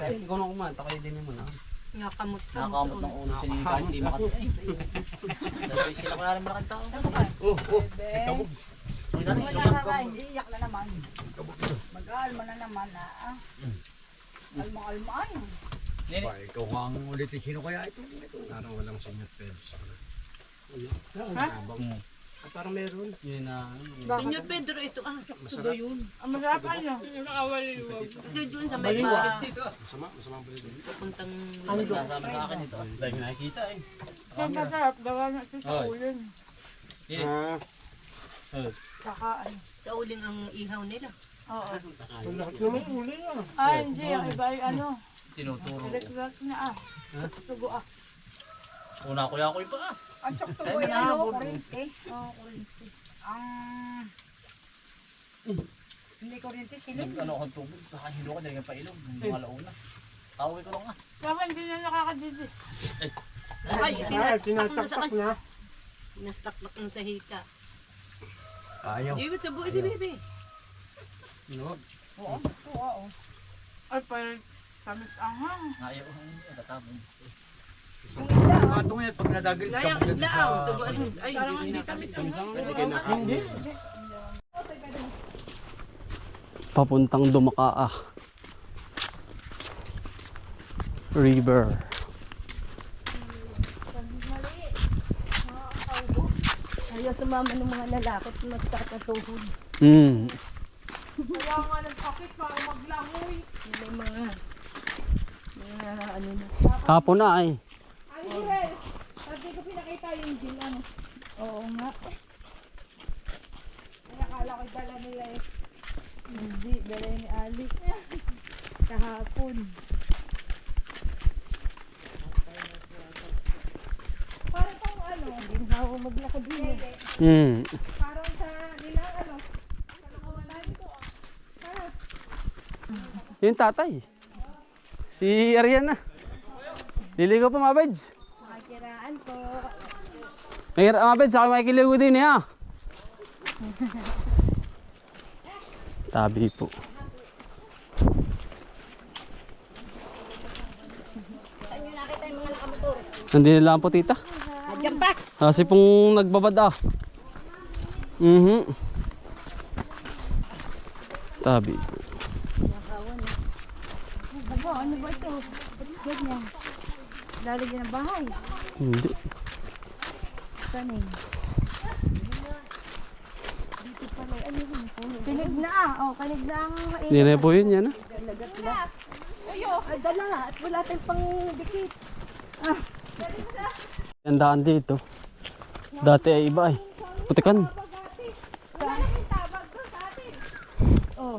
Ikaw na kumanta, kayo din mo na. Nakakamot ng ulo sa nila kahit hindi makatay. Dahil sila kaya rin malakang tao. Kabog. Hindi, iyak na naman. Mag-aalma na naman Alma-alma ay. Ba, ikaw nga ang ulit sino kaya ito? Parang walang senior Pedro sa kanila. Parang meron. Yun na. Senyor Pedro, ito tudo yun. Ang masarap ano? Ito doon sa may bagas dito. Masama ba dito? Papuntang Nasama sa akin ito. Dahil nakikita eh. Ang masarap, gawa na ito sa ulan. Saka ano? sa uling ang ihaw nila. Oo. Lahat naman uli na. Ay, hindi. Ang iba ay ano. Tinuturo. Electric na Tugo Una ko yakoy pa Ang tugo ay ano? Kurente. Oo, kurente. Hindi kurente sila. Ano akong tubig. Nakahilo ka dahil pa ilog. Hindi mga launa. Tawag ko lang Kaya hindi na nakakadidis. Ay, Tinataktak na. Nastaktak na sa hika. Ayaw. Di ba sa buhay si Bebe? Oo. Ay, pa tamis anghang. Ayaw ko hindi. Tatapon. Pato nga pag nadagil Ngayang isla sa buhay. Ay, Hindi tamis anghang. Hindi. Papuntang Dumakaa River. Ayaw sumama ng mga lalakot na magtatatuhod. Kaya nga nag-akit para maglangoy. May mga ano na. Hapon na ay. Ay, Jirel. Sabi ko pinakita yung gin ano. Oo nga. Ay, akala ko dala nila eh. Hindi, dala ni Ali. Kahapon. Parang pang ano. Hindi na ako maglakad din. Parang sa nila ano. Yung tatay. Si Ariana. Liligaw pa mga beds. Makikiraan po. May mga beds, ako makikiligo din eh ha. Tabi po. Saan nyo nakita yung mga nakamotor? Nandito lang po tita. Diyan pa! Kasi pong nagbabad Tabi po. Ano ba ito? Ganyan. Lalagyan ng bahay. Hindi. Sanin. Dito pala. Ano yun? Kinig na kinig na ang Hindi na po yun yan ha. Ay, dala nga. At wala tayong pang dikit. Ang daan dito. Dati ay iba ay. Putikan. Tabag doon sa atin. Oh.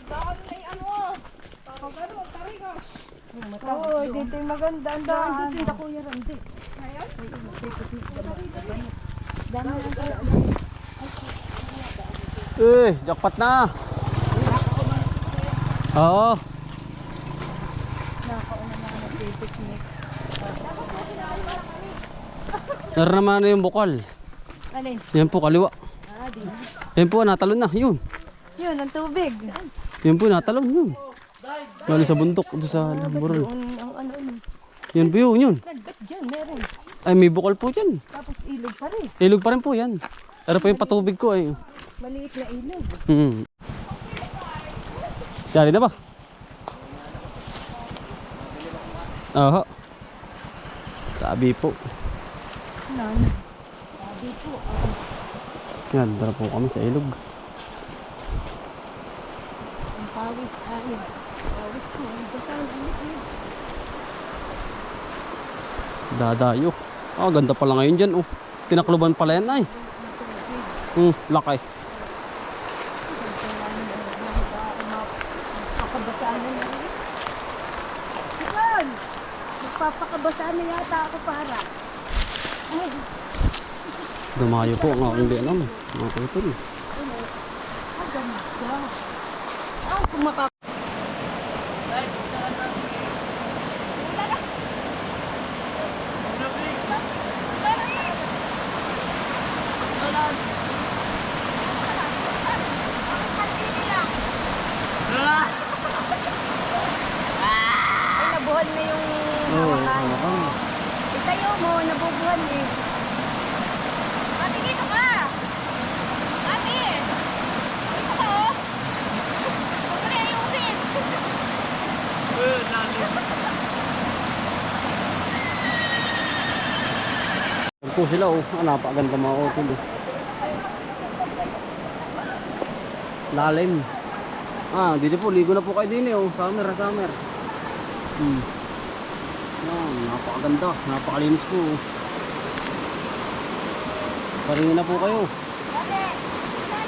Baka na yung ano. Pag ano, tarigas. Oo, dito yung maganda. Ang daan doon sinta Kuya Randy. Ngayon? Dami ang daan. Jackpot na. Oo. Nakauna na nag-picnic. Naroon naman na yung bukal. Alin? Yan po, kaliwa. Di. Yan po, natalon na. Yun. Yun, ang tubig. Yan po, natalon. Yun. Bali sa bundok. Doon sa Lambural. Ang ano yun. Yan po yun. Nagbat dyan, meron. Ay, may bukal po dyan. Tapos ilog pa rin. Ilog pa rin po yan. Pero pa yung patubig ko ay. Maliit na ilog. Yari na ba? Aha. Sabi po. Sabi po. Yan, dara po kami sa ilog. Ang pawis ay. Pawis ko. Ang dasal. Dadayo. Ganda pala ngayon dyan. Tinakluban pala yan ay. Lakay. Kakabasaan na yan. Yan! Magpapakabasaan na yata ako para. Ay, Dumayo po ang aking lianam. Mga kulitol. ang ganda. Kung mapa... nabubuhan na yung Oo, hawakan. hawakan. Itayo mo, nabubuhan eh. Ate, dito ka! Ate! Dito ka oh! Huwag mo na ayusin! Yan po sila oh. Ah, napakaganda mga utol eh. Lalim. Ah, dito po, ligo na po kayo din eh oh. Summer, summer. Yan, napakaganda. Napakalinis po oh. Paringin na po kayo.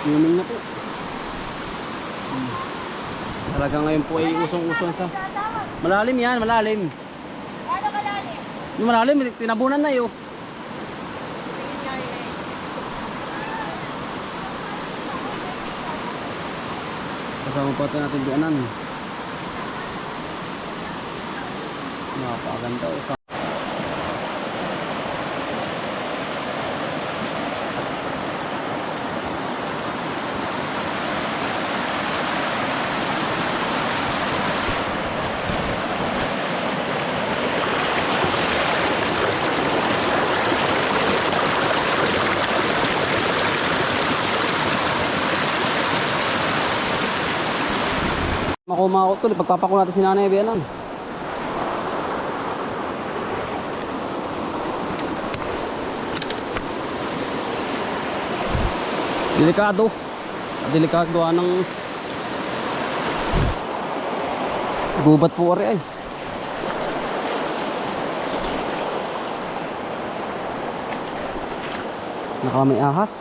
Swimming na po. Talaga ngayon po ay usong-usong sa... Malalim yan, malalim. Ano kalalim? Yung malalim, tinabunan na yun. Kasama pa ito natin dianan. Napakaganda o. Makuha ko tuloy, pagpapako natin si Nanay Bianan. Delikado. Delikado gawa ng gubat po rin ay. Naka may ahas.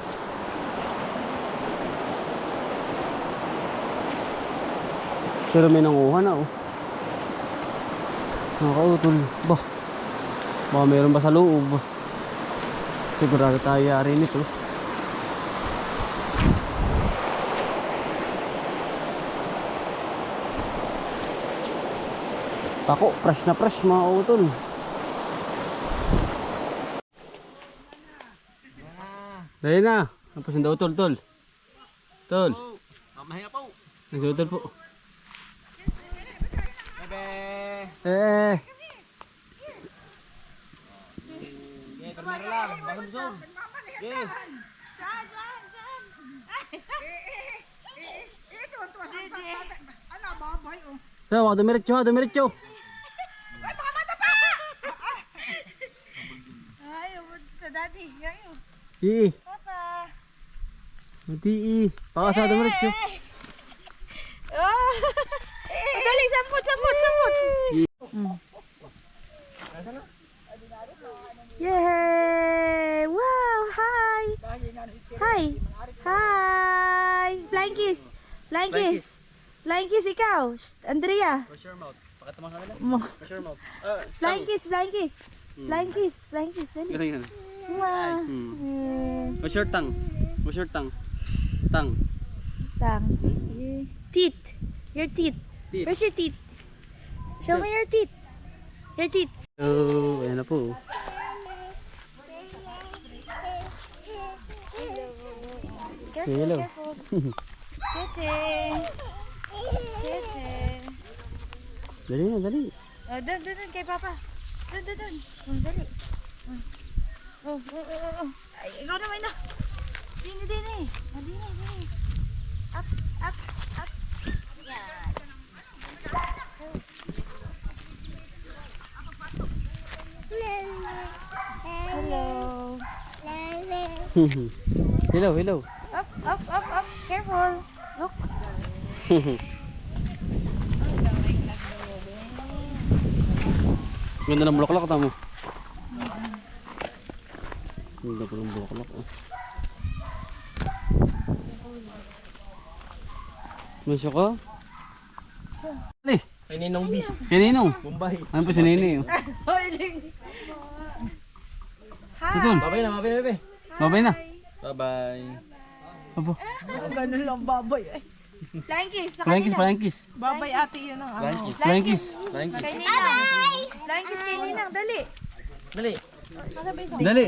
Pero may nanguha na oh. Nakautol. Bah. Baka meron ba sa loob? Sigurado tayo yari nito. Pako, fresh na fresh mga utol. Dahil na. Tapos hindi utol, tol. Tol. Mamaya po. Nagutol po. Eh. So, dumiretso, dumiretso. Ay, sa daddy. Ngayon. Ii. Papa. Mati. Pakasa dumiretso. Oh! Dali, samput, samput, samput. Yay! Wow! Hi! Hi! Hi! Flying kiss! Flying kiss! Flying kiss ikaw! Shh, Andrea! Push your mouth. Pakita mo sa nila. Mo- Push your mouth. Flying kiss! Flying kiss! Flying kiss! Flying kiss! Dali! Ganyan. Wow! What's your tongue? What's your tongue? Tongue. Tang. Teeth! Your teeth! Teeth. Where's your teeth? Show me your teeth! Your teeth! Oh, ayan na po. Careful, Hello. careful. Tete. Tete. Dali na, dali. Oh, dun, kay Papa. Dun. Oh, dali. Oh. Ay, ikaw naman na. Dini. Oh, dini. Up. Yan. Hello. Hello. Up. Careful. Look. Ganda ng bulaklak tamo. Ganda po ng bulaklak oh. Masya ka? Ali, Kay Ninong B. kanino? Bombay. Ano po si Nini oh. Ito, Babay na. babay na. Bye-bye. Apo, Ganun lang baboy. Ay, Flying kiss. Sa flying kiss, kanina. flying kiss. babay ate yun ang ano. Flying kiss. Thank you. Kay Ninang. Flying kiss kay Ninang. Dali. Dali. Dali,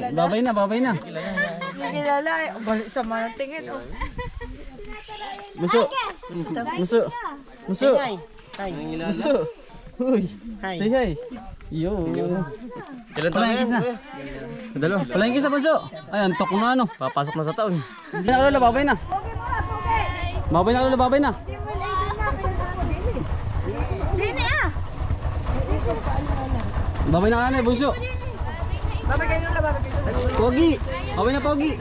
babay na. Hindi kilala. Balik sa mga tingin. Oh. Muso. Uy, say hi. Yo. Kailan tayo Palangkis na. Dalawa. Palangkis na, Bunso. Ay, antok ko na ano. Papasok na sa taon. Hindi na, Lola, babay na. Babay na, Lola, babay na. Babay na ka na, Bunso. Babay kayo na, babay kayo. Pogi. Babay na, Pogi.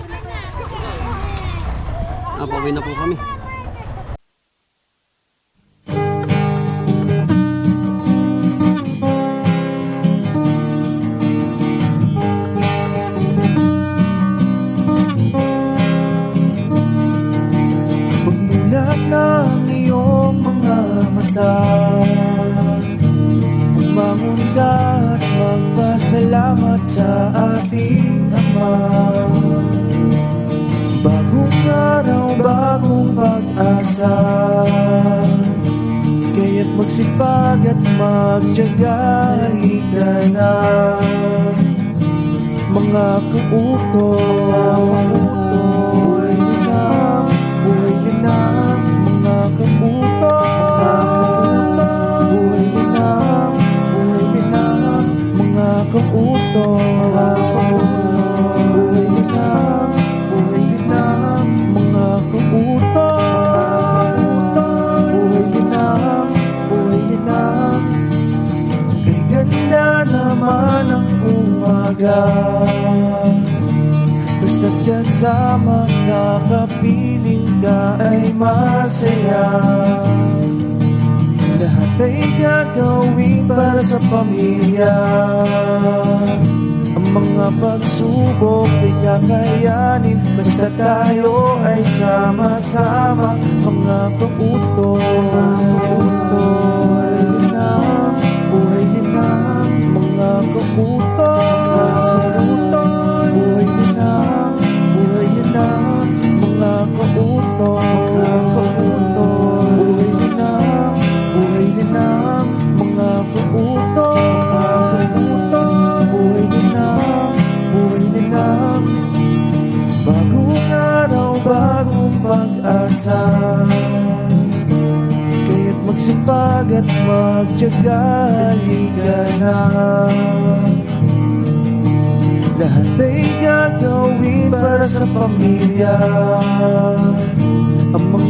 Babay na po kami. Pagmulat ng iyong mga mata, magmamunda at magpasalamat sa ating Ama. Bagong araw, bagong pag-asa, kaya't magsipag at magtiyaga, halika na. Mga kautos, buhay ka na, mga kautos, buhay ka na, mga kautos, buhay ka na, mga kautos, buhay ka na. Kay ganda naman ang umaga, basta't kasama ka, kapiling ka ay masaya. Lahat ay gagawin para sa pamilya, ang mga pagsubok ay kakayanin, basta tayo ay sama-sama. Mga kautos, buhay din na, mga kautos, buhay din na, mga kautos, buhay din na, mga kautos, buhay din na. Bagong araw, bagong pag-asa, kaya't magsipag at magtiyaga, halika na. Lahat ay gagawin para sa pamilya,